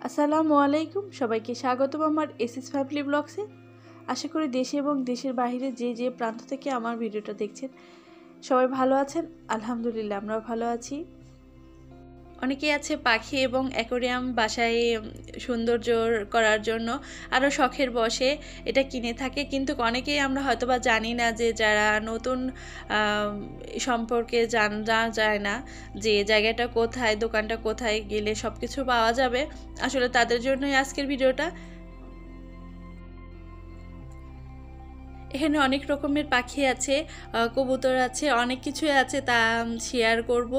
আসসালামু আলাইকুম, সবাইকে স্বাগতম আমার এসএস ফ্যামিলি ব্লগসে। আশা করি দেশে এবং দেশের বাইরে যে প্রান্ত থেকে আমার ভিডিওটা দেখছেন সবাই ভালো আছেন। আলহামদুলিল্লাহ আমরাও ভালো আছি। অনেকেই আছে পাখি এবং অ্যাকোরিয়াম বাসায় সৌন্দর্য করার জন্য আরও শখের বশে এটা কিনে থাকে, কিন্তু অনেকেই আমরা হয়তোবা জানি না যে যারা নতুন সম্পর্কে জানা যায় না যে জায়গাটা কোথায়, দোকানটা কোথায় গেলে সব কিছু পাওয়া যাবে। আসলে তাদের জন্যই আজকের ভিডিওটা। এখানে অনেক রকমের পাখি আছে, কবুতর আছে, অনেক কিছুই আছে, তা শেয়ার করব,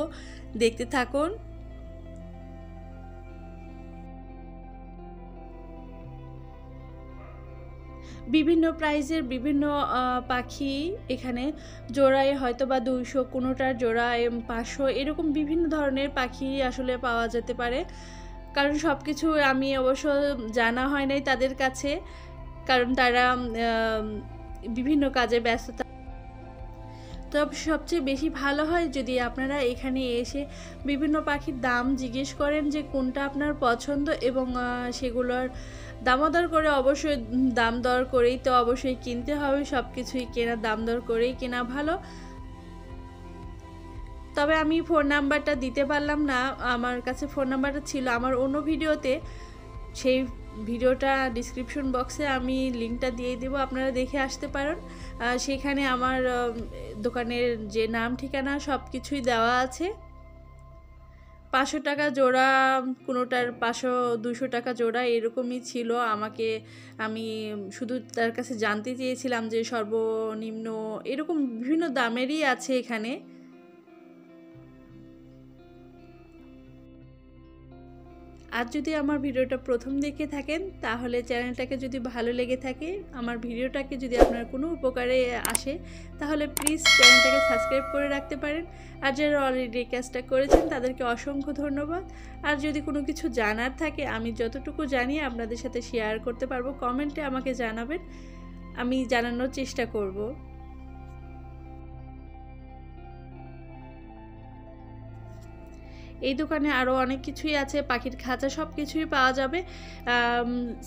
দেখতে থাকুন। বিভিন্ন প্রাইজের বিভিন্ন পাখি এখানে জোড়ায় হয়তো বা 200, কোনোটার জোড়ায় 500, এরকম বিভিন্ন ধরনের পাখি আসলে পাওয়া যেতে পারে। কারণ সব কিছু আমি অবশ্য জানা হয় নাই তাদের কাছে, কারণ তারা বিভিন্ন কাজে ব্যস্ত। তবে সবচেয়ে বেশি ভালো হয় যদি আপনারা এখানে এসে বিভিন্ন পাখির দাম জিজ্ঞেস করেন যে কোনটা আপনার পছন্দ, এবং সেগুলোর দামদর করে, অবশ্যই দাম দর করেই তো অবশ্যই কিনতে হবে। সব কিছুই কেনার দাম দর করেই কেনা ভালো। তবে আমি ফোন নাম্বারটা দিতে পারলাম না, আমার কাছে ফোন নাম্বারটা ছিল আমার অন্য ভিডিওতে। সেই ভিডিওটা ডিসক্রিপশন বক্সে আমি লিঙ্কটা দিয়ে দেব, আপনারা দেখে আসতে পারেন। সেখানে আমার দোকানের যে নাম, ঠিকানা সব কিছুই দেওয়া আছে। 500 টাকা জোড়া, কোনোটার 500-200 টাকা জোড়া এরকমই ছিল। আমি শুধু তার কাছে জানতে চেয়েছিলাম যে সর্বনিম্ন এরকম বিভিন্ন দামেরই আছে এখানে। আর যদি আমার ভিডিওটা প্রথম দেখে থাকেন তাহলে চ্যানেলটাকে যদি ভালো লেগে থাকে, আমার ভিডিওটাকে যদি আপনার কোনো উপকারে আসে, তাহলে প্লিজ চ্যানেলটাকে সাবস্ক্রাইব করে রাখতে পারেন। আর যারা অলরেডি কাজটা করেছেন তাদেরকে অসংখ্য ধন্যবাদ। আর যদি কোনো কিছু জানার থাকে, আমি যতটুকু জানি আপনাদের সাথে শেয়ার করতে পারবো, কমেন্টে আমাকে জানাবেন, আমি জানানোর চেষ্টা করব। এই দোকানে আরও অনেক কিছুই আছে, পাখির খাঁচা সব কিছুই পাওয়া যাবে।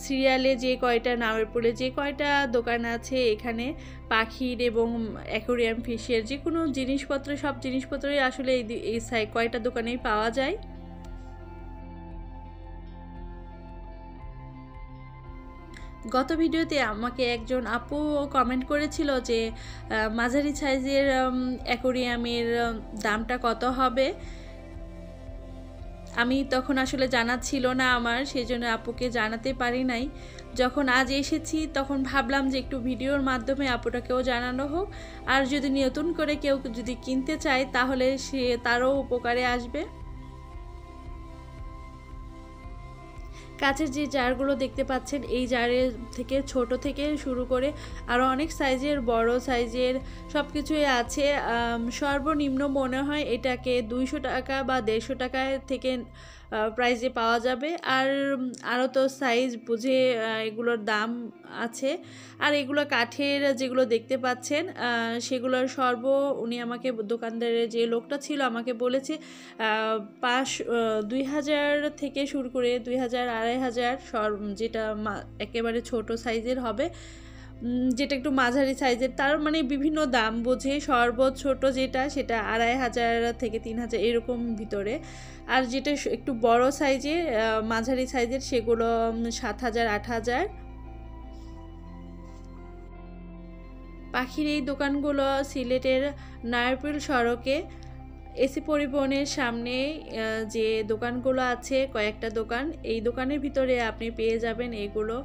সিরিয়ালে যে কয়টা, নাওয়ারপুরে যে কয়টা দোকান আছে, এখানে পাখির এবং অ্যাকোরিয়াম ফিশের যে কোনো জিনিসপত্র, সব জিনিসপত্রই আসলে এই কয়টা দোকানেই পাওয়া যায়। গত ভিডিওতে আমাকে একজন আপু কমেন্ট করেছিল যে মাঝারি সাইজের অ্যাকোরিয়ামের দামটা কত হবে। আমি তখন আসলে জানা ছিল না আমার, সেই জন্য আপুকে জানাতে পারি নাই। যখন আজ এসেছি তখন ভাবলাম যে একটু ভিডিওর মাধ্যমে আপুটাকেও জানানো হোক, আর যদি নতুন করে কেউ যদি কিনতে চায় তাহলে তারও উপকারে আসবে। কাচের যে জারগুলো দেখতে পাচ্ছেন, এই জারের থেকে ছোট থেকে শুরু করে আরও অনেক সাইজের, বড় সাইজের সব কিছুই আছে। সর্বনিম্ন মনে হয় এটাকে 200 টাকা বা 150 টাকা থেকে প্রাইজে পাওয়া যাবে। আরও তো সাইজ বুঝে এগুলোর দাম আছে। আর এগুলো কাঠের যেগুলো দেখতে পাচ্ছেন, সেগুলোর উনি আমাকে, দোকানদারের যে লোকটা ছিল আমাকে বলেছে 2000 থেকে শুরু করে 2000-2500, যেটা একেবারে ছোট সাইজের হবে, যেটা একটু মাঝারি সাইজের, তার মানে বিভিন্ন দাম বোঝে। ছোট যেটা, সেটা 2500 থেকে 3000 এরকম ভিতরে। আর যেটা একটু বড় সাইজের, মাঝারি সাইজের, সেগুলো 7000-8000। পাখির এই দোকানগুলো সিলেটের নায়ারপুল সড়কে এসি পরিবহনের সামনে যে দোকানগুলো আছে, কয়েকটা দোকান, এই দোকানের ভিতরে আপনি পেয়ে যাবেন এগুলো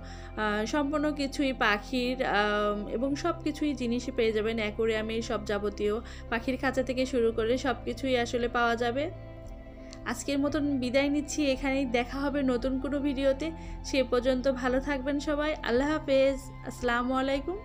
সম্পূর্ণ কিছুই পাখির এবং সব কিছুই জিনিসই পেয়ে যাবেন। অ্যাকোরিয়ামের সব যাবতীয়, পাখির খাঁচা থেকে শুরু করে সব কিছুই আসলে পাওয়া যাবে। আজকের মতন বিদায় নিচ্ছি, এখানেই দেখা হবে নতুন কোনো ভিডিওতে। সে পর্যন্ত ভালো থাকবেন সবাই। আল্লাহ হাফেজ, আসসালামু আলাইকুম।